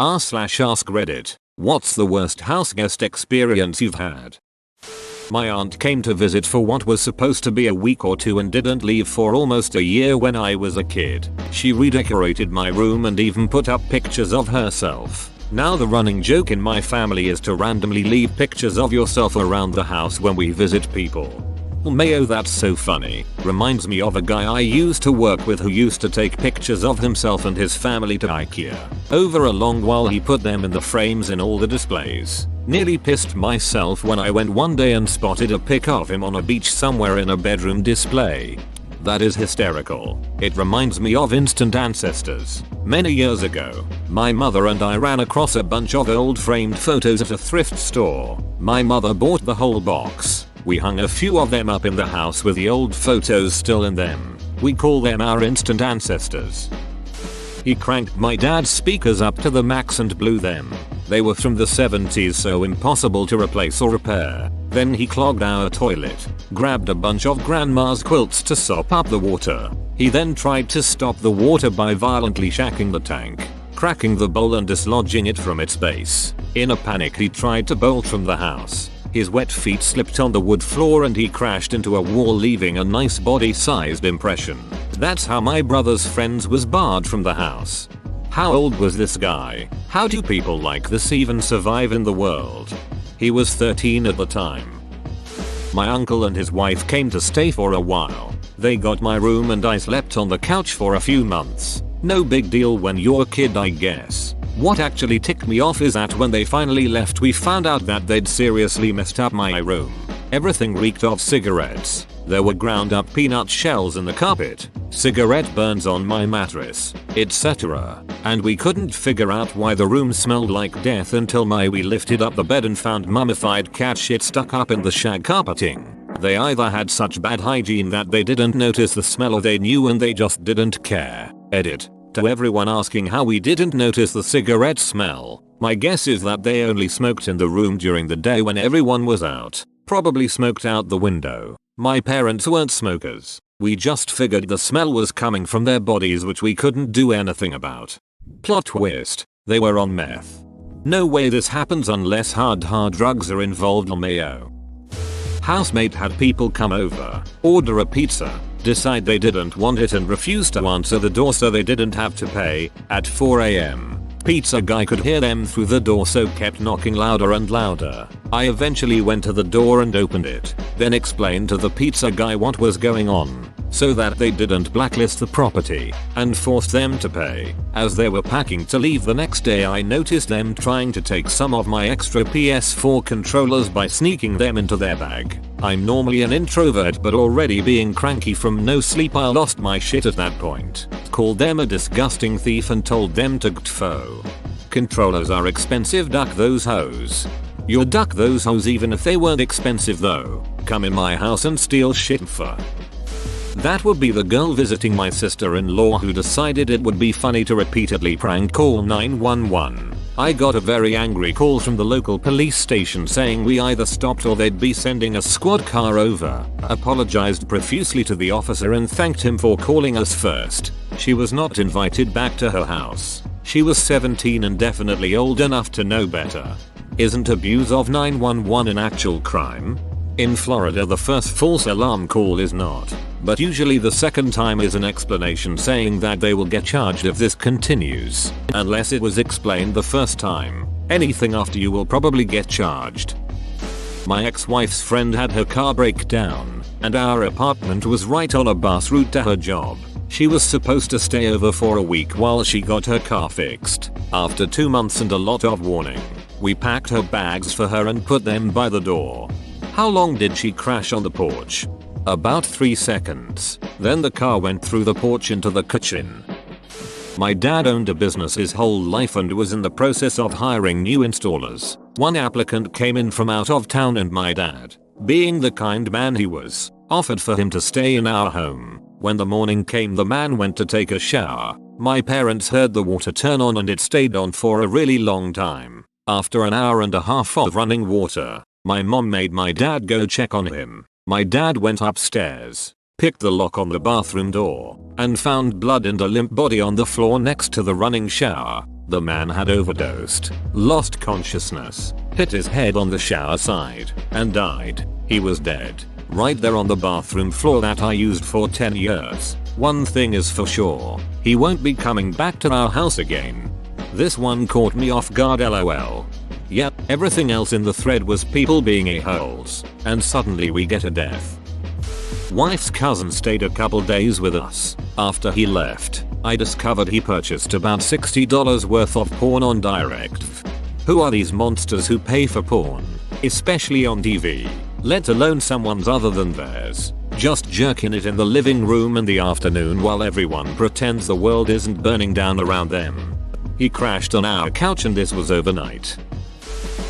r/ask Reddit. What's the worst house guest experience you've had? My aunt came to visit for what was supposed to be a week or two and didn't leave for almost a year when I was a kid. She redecorated my room and even put up pictures of herself. Now the running joke in my family is to randomly leave pictures of yourself around the house when we visit people. Mayo, that's so funny. Reminds me of a guy I used to work with who used to take pictures of himself and his family to IKEA. Over a long while he put them in the frames in all the displays. Nearly pissed myself when I went one day and spotted a pic of him on a beach somewhere in a bedroom display. That is hysterical. It reminds me of instant ancestors. Many years ago, my mother and I ran across a bunch of old framed photos at a thrift store. My mother bought the whole box. We hung a few of them up in the house with the old photos still in them. We call them our instant ancestors. He cranked my dad's speakers up to the max and blew them. They were from the 70s, so impossible to replace or repair. Then he clogged our toilet, grabbed a bunch of grandma's quilts to sop up the water. He then tried to stop the water by violently shacking the tank, cracking the bowl and dislodging it from its base. In a panic he tried to bolt from the house. His wet feet slipped on the wood floor and he crashed into a wall, leaving a nice body-sized impression. That's how my brother's friends was barred from the house. How old was this guy? How do people like this even survive in the world? He was 13 at the time. My uncle and his wife came to stay for a while. They got my room and I slept on the couch for a few months. No big deal when you're a kid, I guess. What actually ticked me off is that when they finally left we found out that they'd seriously messed up my room. Everything reeked of cigarettes. There were ground up peanut shells in the carpet, cigarette burns on my mattress, etc. And we couldn't figure out why the room smelled like death until we lifted up the bed and found mummified cat shit stuck up in the shag carpeting. They either had such bad hygiene that they didn't notice the smell or they knew and they just didn't care. Edit. To everyone asking how we didn't notice the cigarette smell, my guess is that they only smoked in the room during the day when everyone was out. Probably smoked out the window. My parents weren't smokers. We just figured the smell was coming from their bodies, which we couldn't do anything about. Plot twist. They were on meth. No way this happens unless hard drugs are involved. Mayo. Housemate had people come over, order a pizza, decide they didn't want it and refuse to answer the door so they didn't have to pay, at 4 AM. Pizza guy could hear them through the door so kept knocking louder and louder. I eventually went to the door and opened it, then explained to the pizza guy what was going on, so that they didn't blacklist the property, and forced them to pay. As they were packing to leave the next day I noticed them trying to take some of my extra PS4 controllers by sneaking them into their bag. I'm normally an introvert, but already being cranky from no sleep I lost my shit at that point. Called them a disgusting thief and told them to gtfo. Controllers are expensive, duck those hoes. You'll duck those hoes even if they weren't expensive though. Come in my house and steal shit for. That would be the girl visiting my sister-in-law who decided it would be funny to repeatedly prank call 911. I got a very angry call from the local police station saying we either stopped or they'd be sending a squad car over. Apologized profusely to the officer and thanked him for calling us first. She was not invited back to her house. She was 17 and definitely old enough to know better. Isn't abuse of 911 an actual crime? In Florida the first false alarm call is not, but usually the second time is an explanation saying that they will get charged if this continues. Unless it was explained the first time, anything after you will probably get charged. My ex-wife's friend had her car break down, and our apartment was right on a bus route to her job. She was supposed to stay over for a week while she got her car fixed. After 2 months and a lot of warning, we packed her bags for her and put them by the door. How long did she crash on the porch? About 3 seconds. Then the car went through the porch into the kitchen. My dad owned a business his whole life and was in the process of hiring new installers. One applicant came in from out of town and my dad, being the kind man he was, offered for him to stay in our home. When the morning came the man went to take a shower. My parents heard the water turn on and it stayed on for a really long time. After an hour and a half of running water, my mom made my dad go check on him. My dad went upstairs, picked the lock on the bathroom door, and found blood and a limp body on the floor next to the running shower. The man had overdosed, lost consciousness, hit his head on the shower side, and died. He was dead. Right there on the bathroom floor that I used for 10 years. One thing is for sure, he won't be coming back to our house again. This one caught me off guard, lol. Yep, everything else in the thread was people being a-holes, and suddenly we get a death. Wife's cousin stayed a couple days with us. After he left, I discovered he purchased about $60 worth of porn on Directv. Who are these monsters who pay for porn, especially on TV, let alone someone's other than theirs, just jerking it in the living room in the afternoon while everyone pretends the world isn't burning down around them. He crashed on our couch and this was overnight.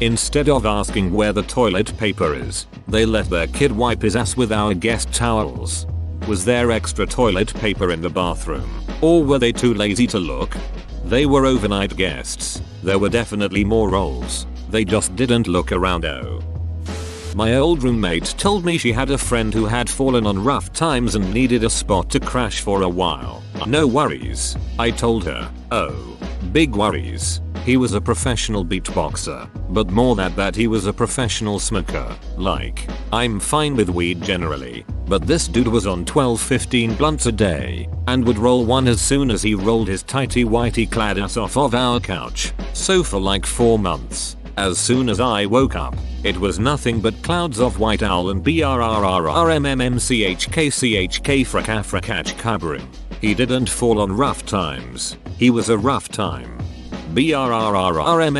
Instead of asking where the toilet paper is, they let their kid wipe his ass with our guest towels. Was there extra toilet paper in the bathroom? Or were they too lazy to look? They were overnight guests. There were definitely more rolls. They just didn't look around. Oh. My old roommate told me she had a friend who had fallen on rough times and needed a spot to crash for a while. No worries, I told her. Oh, big worries. He was a professional beatboxer, but more than that he was a professional smoker. Like, I'm fine with weed generally, but this dude was on 12-15 blunts a day, and would roll one as soon as he rolled his tighty whitey clad ass off of our couch. So for like 4 months, as soon as I woke up, it was nothing but clouds of white owl and brrrrmmchkchk fracafracach cabrim. He didn't fall on rough times, he was a rough time. brrrrmmchkchk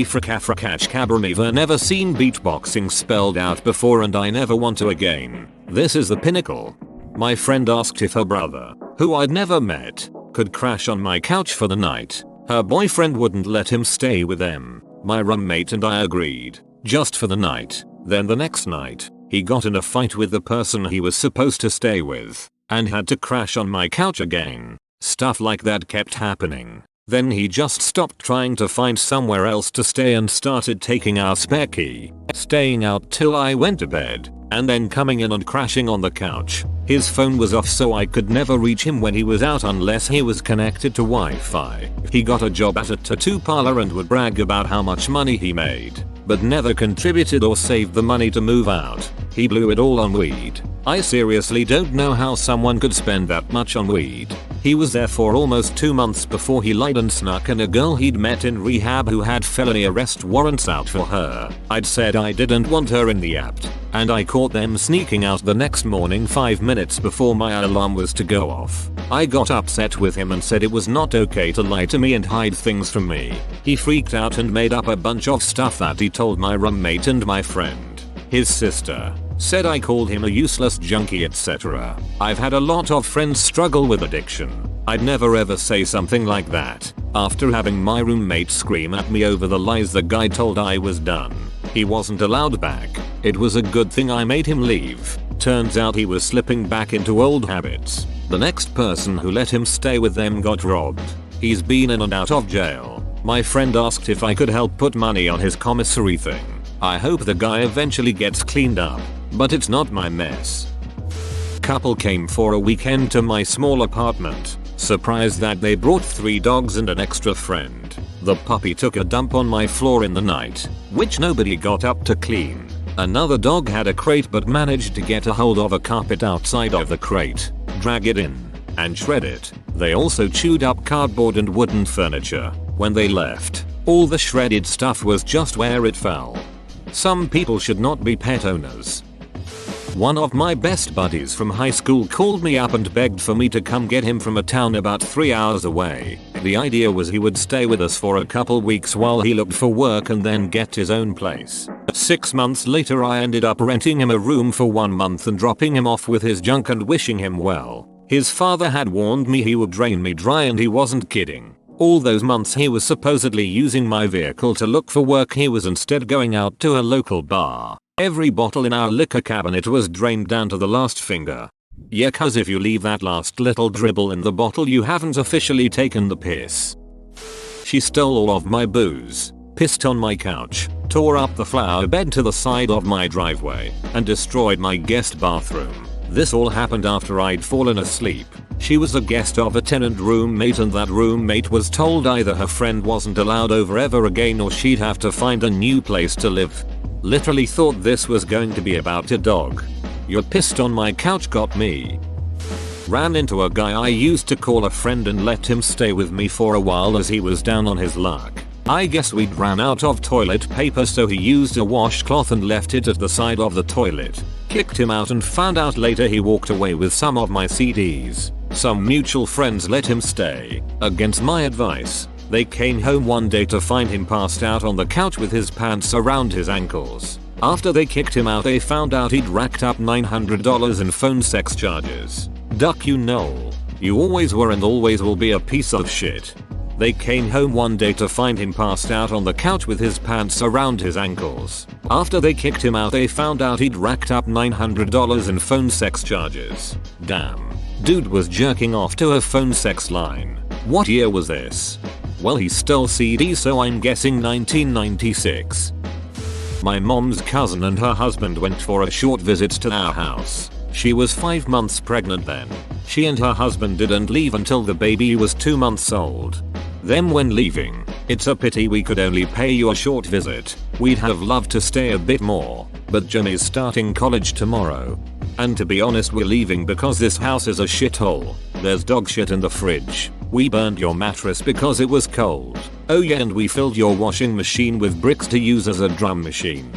fracafracach cabrim. Never seen beatboxing spelled out before and I never want to again. This is the pinnacle. My friend asked if her brother, who I'd never met, could crash on my couch for the night. Her boyfriend wouldn't let him stay with them. My roommate and I agreed, just for the night. Then the next night, he got in a fight with the person he was supposed to stay with, and had to crash on my couch again. Stuff like that kept happening. Then he just stopped trying to find somewhere else to stay and started taking our spare key, staying out till I went to bed, and then coming in and crashing on the couch. His phone was off so I could never reach him when he was out unless he was connected to Wi-Fi. He got a job at a tattoo parlor and would brag about how much money he made, but never contributed or saved the money to move out. He blew it all on weed. I seriously don't know how someone could spend that much on weed. He was there for almost 2 months before he lied and snuck in a girl he'd met in rehab who had felony arrest warrants out for her. I'd said I didn't want her in the apt, and I caught them sneaking out the next morning 5 minutes before my alarm was to go off. I got upset with him and said it was not okay to lie to me and hide things from me. He freaked out and made up a bunch of stuff that he told my roommate and my friend. His sister said I called him a useless junkie, etc. I've had a lot of friends struggle with addiction. I'd never ever say something like that. After having my roommate scream at me over the lies the guy told I was done, he wasn't allowed back. It was a good thing I made him leave. Turns out he was slipping back into old habits. The next person who let him stay with them got robbed. He's been in and out of jail. My friend asked if I could help put money on his commissary thing. I hope the guy eventually gets cleaned up, but it's not my mess. Couple came for a weekend to my small apartment. Surprised that they brought 3 dogs and an extra friend. The puppy took a dump on my floor in the night, which nobody got up to clean. Another dog had a crate but managed to get a hold of a carpet outside of the crate, drag it in, and shred it. They also chewed up cardboard and wooden furniture. When they left, all the shredded stuff was just where it fell. Some people should not be pet owners. One of my best buddies from high school called me up and begged for me to come get him from a town about 3 hours away. The idea was he would stay with us for a couple weeks while he looked for work and then get his own place. 6 months later I ended up renting him a room for 1 month and dropping him off with his junk and wishing him well. His father had warned me he would drain me dry and he wasn't kidding. All those months he was supposedly using my vehicle to look for work, he was instead going out to a local bar. Every bottle in our liquor cabinet was drained down to the last finger. Yeah, cause if you leave that last little dribble in the bottle you haven't officially taken the piss. She stole all of my booze, pissed on my couch, tore up the flower bed to the side of my driveway, and destroyed my guest bathroom. This all happened after I'd fallen asleep. She was a guest of a tenant roommate, and that roommate was told either her friend wasn't allowed over ever again or she'd have to find a new place to live. Literally thought this was going to be about a dog. You're pissed on my couch got me. Ran into a guy I used to call a friend and let him stay with me for a while as he was down on his luck. I guess we'd ran out of toilet paper, so he used a washcloth and left it at the side of the toilet. Kicked him out and found out later he walked away with some of my CDs. Some mutual friends let him stay, against my advice. They came home one day to find him passed out on the couch with his pants around his ankles. After they kicked him out, they found out he'd racked up $900 in phone sex charges. Duck you Noel. You always were and always will be a piece of shit. They came home one day to find him passed out on the couch with his pants around his ankles. After they kicked him out, they found out he'd racked up $900 in phone sex charges. Damn. Dude was jerking off to a phone sex line. What year was this? Well, he stole CDs, so I'm guessing 1996. My mom's cousin and her husband went for a short visit to our house. She was 5 months pregnant then. She and her husband didn't leave until the baby was 2 months old. Then when leaving, it's a pity we could only pay you a short visit. We'd have loved to stay a bit more, but Jim is starting college tomorrow. And to be honest, we're leaving because this house is a shithole. There's dog shit in the fridge. We burned your mattress because it was cold. Oh yeah, and we filled your washing machine with bricks to use as a drum machine.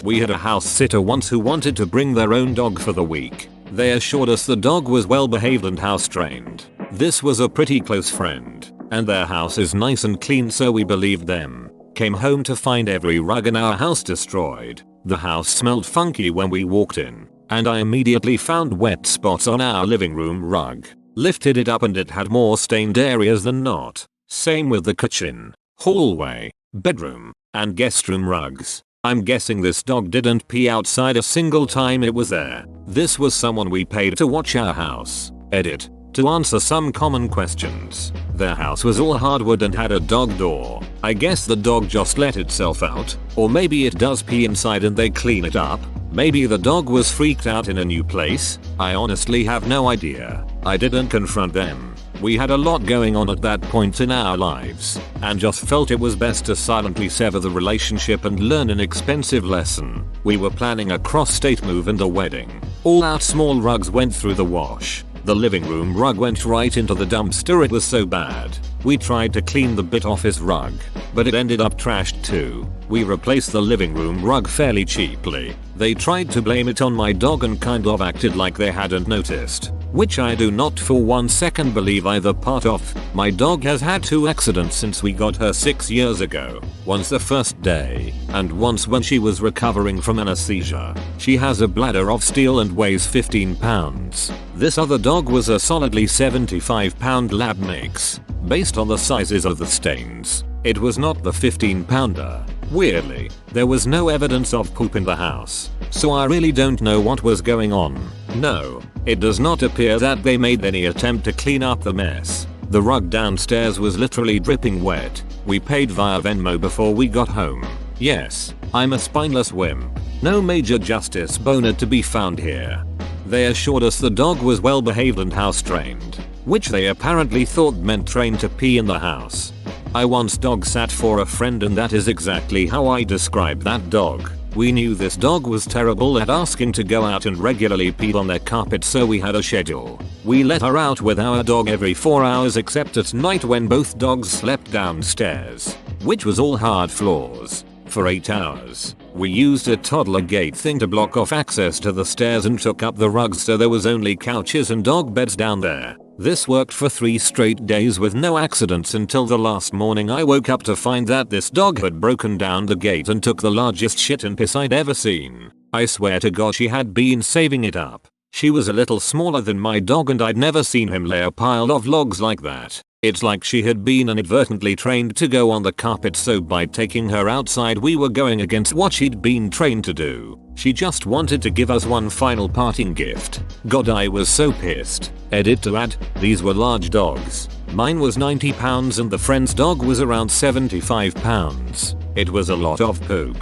We had a house sitter once who wanted to bring their own dog for the week. They assured us the dog was well behaved and house trained. This was a pretty close friend, and their house is nice and clean, so we believed them. Came home to find every rug in our house destroyed. The house smelled funky when we walked in, and I immediately found wet spots on our living room rug. Lifted it up and it had more stained areas than not. Same with the kitchen, hallway, bedroom, and guest room rugs. I'm guessing this dog didn't pee outside a single time it was there. This was someone we paid to watch our house. Edit. To answer some common questions. Their house was all hardwood and had a dog door. I guess the dog just let itself out. Or maybe it does pee inside and they clean it up. Maybe the dog was freaked out in a new place. I honestly have no idea. I didn't confront them. We had a lot going on at that point in our lives, and just felt it was best to silently sever the relationship and learn an expensive lesson. We were planning a cross-state move and a wedding. All our small rugs went through the wash. The living room rug went right into the dumpster, it was so bad. We tried to clean the bit off his rug, but it ended up trashed too. We replaced the living room rug fairly cheaply. They tried to blame it on my dog and kind of acted like they hadn't noticed, which I do not for 1 second believe either part of. My dog has had 2 accidents since we got her 6 years ago. Once the first day, and once when she was recovering from anesthesia. She has a bladder of steel and weighs 15 pounds. This other dog was a solidly 75-pound lab mix. Based on the sizes of the stains, it was not the 15-pounder. Weirdly, there was no evidence of poop in the house, so I really don't know what was going on. No, it does not appear that they made any attempt to clean up the mess. The rug downstairs was literally dripping wet. We paid via Venmo before we got home. Yes, I'm a spineless wimp. No major justice boner to be found here. They assured us the dog was well behaved and house trained, which they apparently thought meant trained to pee in the house. I once dog sat for a friend and that is exactly how I describe that dog. We knew this dog was terrible at asking to go out and regularly pee on their carpet, so we had a schedule. We let her out with our dog every 4 hours except at night when both dogs slept downstairs, which was all hard floors. For 8 hours, we used a toddler gate thing to block off access to the stairs and took up the rugs so there was only couches and dog beds down there. This worked for 3 straight days with no accidents until the last morning I woke up to find that this dog had broken down the gate and took the largest shit and piss I'd ever seen. I swear to God she had been saving it up. She was a little smaller than my dog and I'd never seen him lay a pile of logs like that. It's like she had been inadvertently trained to go on the carpet, so by taking her outside we were going against what she'd been trained to do. She just wanted to give us one final parting gift. God, I was so pissed. Edit to add, these were large dogs. Mine was 90 pounds and the friend's dog was around 75 pounds. It was a lot of poop.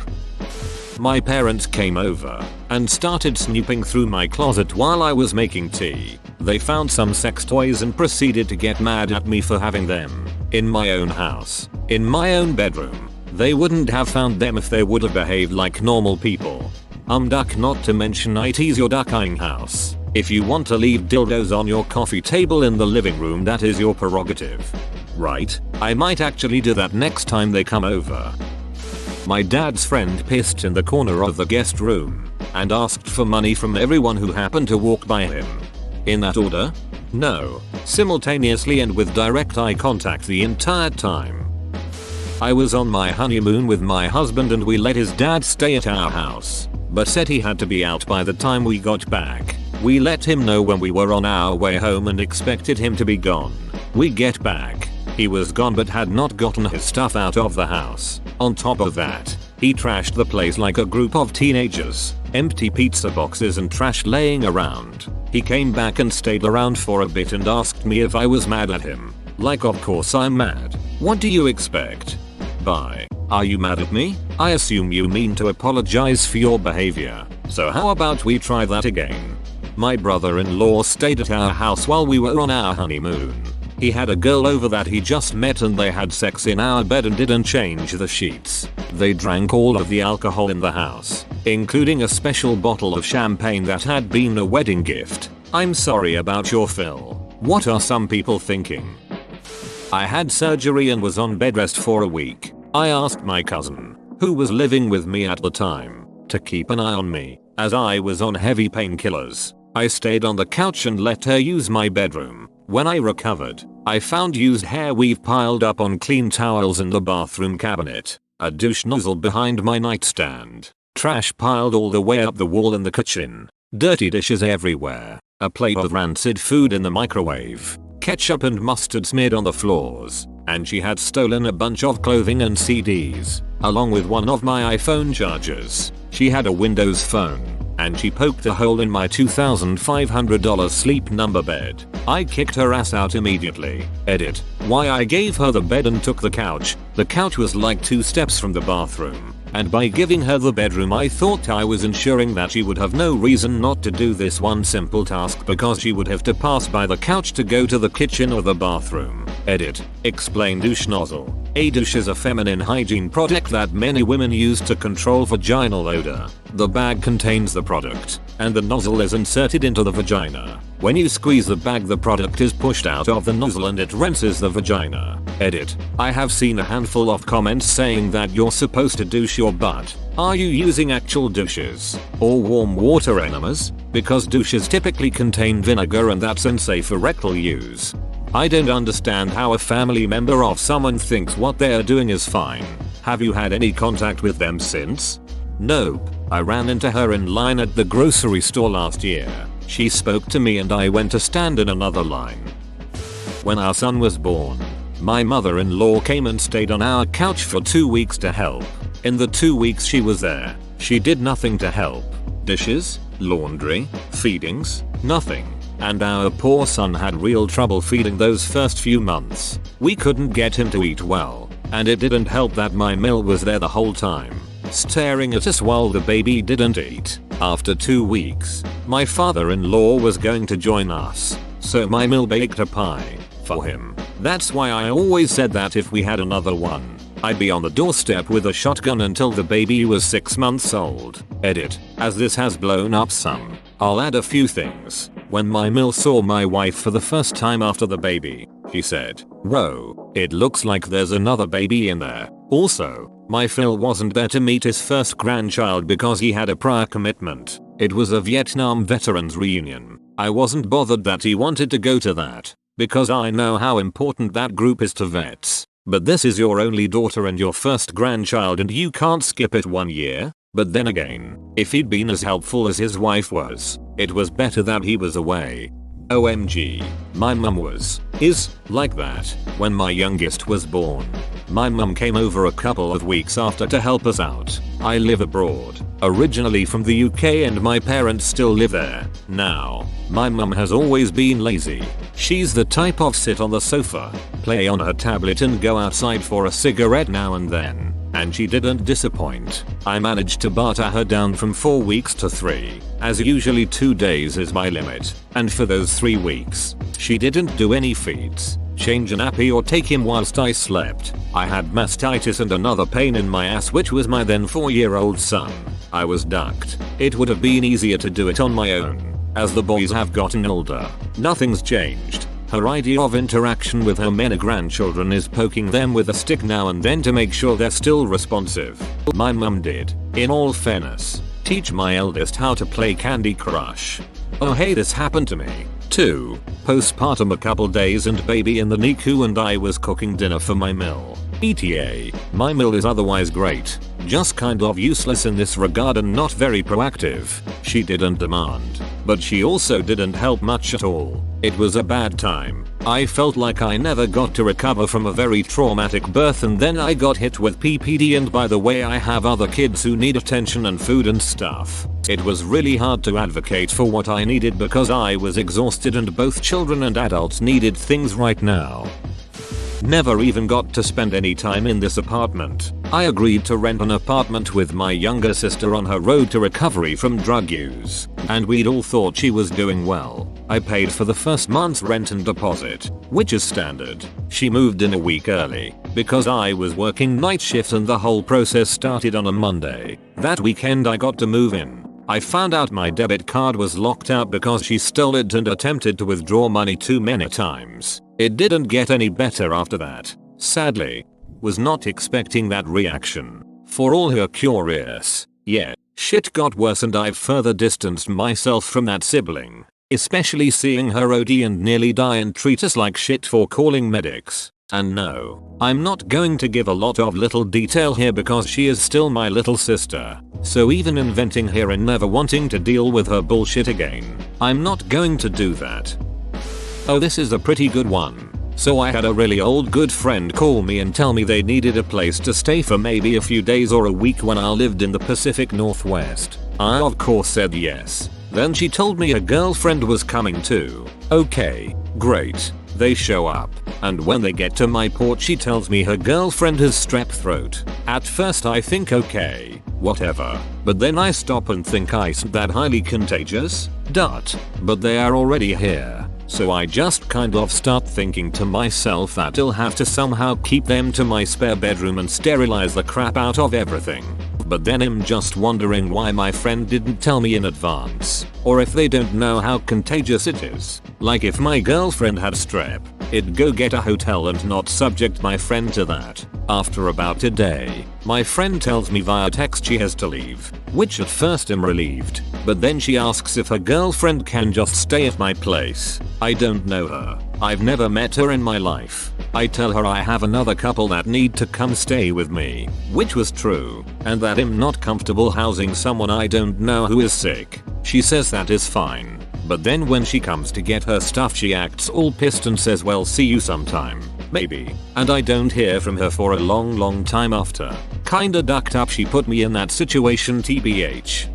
My parents came over and started snooping through my closet while I was making tea. They found some sex toys and proceeded to get mad at me for having them in my own house, in my own bedroom. They wouldn't have found them if they would have behaved like normal people. Duck, not to mention it's your ducking house. If you want to leave dildos on your coffee table in the living room, that is your prerogative. Right, I might actually do that next time they come over. My dad's friend pissed in the corner of the guest room and asked for money from everyone who happened to walk by him. In that order? No, simultaneously and with direct eye contact the entire time. I was on my honeymoon with my husband and we let his dad stay at our house, but said he had to be out by the time we got back. We let him know when we were on our way home and expected him to be gone. We get back. He was gone but had not gotten his stuff out of the house. On top of that, he trashed the place like a group of teenagers. Empty pizza boxes and trash laying around. He came back and stayed around for a bit and asked me if I was mad at him. Like, of course I'm mad. What do you expect? Bye. Are you mad at me? I assume you mean to apologize for your behavior. So how about we try that again? My brother-in-law stayed at our house while we were on our honeymoon. He had a girl over that he just met and they had sex in our bed and didn't change the sheets. They drank all of the alcohol in the house, including a special bottle of champagne that had been a wedding gift. I'm sorry about your Phil. What are some people thinking? I had surgery and was on bed rest for a week. I asked my cousin, who was living with me at the time, to keep an eye on me, as I was on heavy painkillers. I stayed on the couch and let her use my bedroom. When I recovered, I found used hair weave piled up on clean towels in the bathroom cabinet, a douche nozzle behind my nightstand, trash piled all the way up the wall in the kitchen, dirty dishes everywhere, a plate of rancid food in the microwave, ketchup and mustard smeared on the floors, and she had stolen a bunch of clothing and CDs, along with one of my iPhone chargers. She had a Windows phone, and she poked a hole in my $2,500 sleep number bed. I kicked her ass out immediately. Edit. Why I gave her the bed and took the couch. The couch was like 2 steps from the bathroom. And by giving her the bedroom I thought I was ensuring that she would have no reason not to do this one simple task because she would have to pass by the couch to go to the kitchen or the bathroom. Edit. Explain douche nozzle. A douche is a feminine hygiene product that many women use to control vaginal odor. The bag contains the product, and the nozzle is inserted into the vagina. When you squeeze the bag, the product is pushed out of the nozzle and it rinses the vagina. Edit. I have seen a handful of comments saying that you're supposed to douche your butt. Are you using actual douches? Or warm water enemas? Because douches typically contain vinegar and that's unsafe for rectal use. I don't understand how a family member of someone thinks what they're doing is fine. Have you had any contact with them since? Nope. I ran into her in line at the grocery store last year. She spoke to me and I went to stand in another line. When our son was born, my mother-in-law came and stayed on our couch for 2 weeks to help. In the 2 weeks she was there, she did nothing to help. Dishes, laundry, feedings, nothing. And our poor son had real trouble feeding those first few months. We couldn't get him to eat well, and it didn't help that my mill was there the whole time, staring at us while the baby didn't eat. After 2 weeks, my father-in-law was going to join us, so my mill baked a pie for him. That's why I always said that if we had another one, I'd be on the doorstep with a shotgun until the baby was 6 months old. Edit. As this has blown up some, I'll add a few things. When my mill saw my wife for the first time after the baby, he said, "Whoa, it looks like there's another baby in there." Also, my Phil wasn't there to meet his first grandchild because he had a prior commitment. It was a Vietnam veterans reunion. I wasn't bothered that he wanted to go to that, because I know how important that group is to vets. But this is your only daughter and your first grandchild and you can't skip it 1 year? But then again, if he'd been as helpful as his wife was, it was better that he was away. OMG. My mum is like that. When my youngest was born, my mum came over a couple of weeks after to help us out. I live abroad, originally from the UK, and my parents still live there now. My mum has always been lazy. She's the type of sit on the sofa, play on her tablet and go outside for a cigarette now and then. and she didn't disappoint. I managed to barter her down from 4 weeks to 3, as usually 2 days is my limit, and for those 3 weeks, she didn't do any feeds, change a nappy or take him whilst I slept. I had mastitis and another pain in my ass, which was my then 4-year-old son. I was ducked. It would have been easier to do it on my own. As the boys have gotten older, nothing's changed. Her idea of interaction with her many grandchildren is poking them with a stick now and then to make sure they're still responsive. My mum did, in all fairness, teach my eldest how to play Candy Crush. Oh hey, this happened to me too. Postpartum a couple days and baby in the NICU and I was cooking dinner for my mill. ETA, my mill is otherwise great, just kind of useless in this regard and not very proactive. She didn't demand, but she also didn't help much at all. It was a bad time. I felt like I never got to recover from a very traumatic birth, and then I got hit with PPD, and by the way I have other kids who need attention and food and stuff. It was really hard to advocate for what I needed because I was exhausted and both children and adults needed things right now. Never even got to spend any time in this apartment. I agreed to rent an apartment with my younger sister on her road to recovery from drug use, and we'd all thought she was doing well. I paid for the first month's rent and deposit, which is standard. She moved in a week early because I was working night shift and the whole process started on a Monday. That weekend I got to move in. I found out my debit card was locked out because she stole it and attempted to withdraw money too many times. It didn't get any better after that. Sadly, was not expecting that reaction. For all her curious, yeah, shit got worse and I've further distanced myself from that sibling, especially seeing her OD and nearly die and treat us like shit for calling medics. And no, I'm not going to give a lot of little detail here because she is still my little sister. So even inventing here and never wanting to deal with her bullshit again, I'm not going to do that. Oh, this is a pretty good one. So I had a really old good friend call me and tell me they needed a place to stay for maybe a few days or a week when I lived in the Pacific Northwest. I of course said yes. Then she told me her girlfriend was coming too. Okay, great. They show up, and when they get to my porch she tells me her girlfriend has strep throat. At first I think okay, whatever, but then I stop and think isn't that highly contagious? But they are already here. So I just kind of start thinking to myself that I'll have to somehow keep them to my spare bedroom and sterilize the crap out of everything. But then I'm just wondering why my friend didn't tell me in advance, or if they don't know how contagious it is. Like if my girlfriend had strep, it'd go get a hotel and not subject my friend to that. After about a day, my friend tells me via text she has to leave, which at first I'm relieved, but then she asks if her girlfriend can just stay at my place. I don't know her. I've never met her in my life. I tell her I have another couple that need to come stay with me, which was true, and that I'm not comfortable housing someone I don't know who is sick. She says that is fine, but then when she comes to get her stuff she acts all pissed and says well see you sometime, maybe, and I don't hear from her for a long time after. Kinda ducked up she put me in that situation tbh.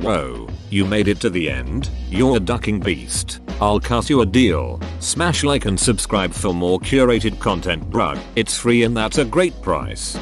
Whoa, you made it to the end? You're a ducking beast. I'll cut you a deal. Smash like and subscribe for more curated content, bruh. It's free and that's a great price.